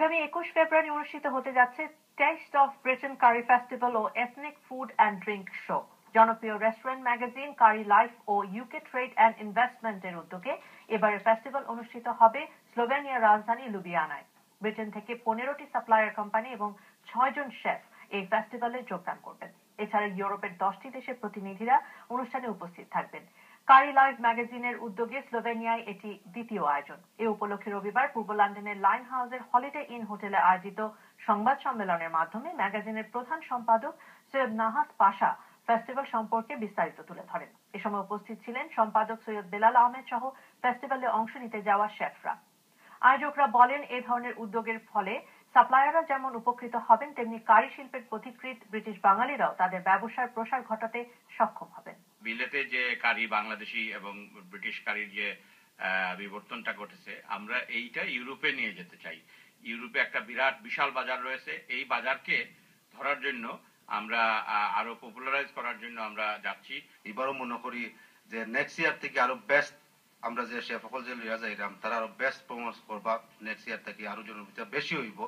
আগামী 21 ফেব্রুয়ারি অনুষ্ঠিত হতে যাচ্ছে Taste of Britain Curry Festival ও ethnic food and drink show. জনপ্রিয় রেস্টুরেন্ট ম্যাগাজিন কারি লাইফ ও ইউকে ট্রেড অ্যান্ড ইনভেস্টমেন্টের উদ্যোগে এবারের ফেস্টিভ্যাল অনুষ্ঠিত হবে স্লোভেনিয়ার রাজধানী লুবিয়ানায়। ব্রিটেন থেকে 15টি সাপ্লায়ার কোম্পানি এবং 6 জন শেফ এই ফেস্টিভ্যালে যোগদান করবেন। এছাড়া ইউরোপের 10টি দেশের প্রতিনিধিরা অনুষ্ঠানে উপস্থিত থাকবেন। কারি লাইভ ম্যাগাজিনের উদ্যোগে স্লোভেনিয়ায় এটি দ্বিতীয় আয়োজন। এ উপলক্ষে রবিবার পূর্ব লন্ডনের লাইন হাউসের হলিডে ইন হোটেলে আয়োজিত সংবাদ সম্মেলনের মাধ্যমে ম্যাগাজিনের প্রধান সম্পাদক সৈয়দ নাহাস পাশা ফেস্টিভ্যাল সম্পর্কে বিস্তারিত তুলে ধরেন। এ সময় উপস্থিত ছিলেন সম্পাদক সৈয়দ বেলাল আহমেদ সহ ফেস্টিভ্যালে অংশ নিতে যাওয়া শেফরা। আয়োজকরা বলেন, এ ধরনের উদ্যোগের ফলে সাপ্লায়াররা যেমন উপকৃত হবেন, তেমনি কারি শিল্পের পথিকৃৎ ব্রিটিশ বাঙালিরাও তাদের ব্যবসার প্রসার ঘটাতে সক্ষম হবেন। বিলেতে যে কারি বাংলাদেশি এবং ব্রিটিশ কারির যে বিবর্তনটা ঘটেছে, আমরা এইটা ইউরোপে নিয়ে যেতে চাই। ইউরোপে একটা বিশাল বাজার রয়েছে। এই বাজারকে ধরার জন্য আমরা আরো পপুলারাইজ করার জন্য আমরা যাচ্ছি। এবারও মনে করি যে নেক্সট ইয়ার থেকে আরো বেস্ট আমরা যে শেফ সকল যে লিয়া যাইরাম তারা আরো বেস্ট পারফরমেন্স করবা। নেক্সট ইয়ার থেকে আরো জনের বেশি হইব।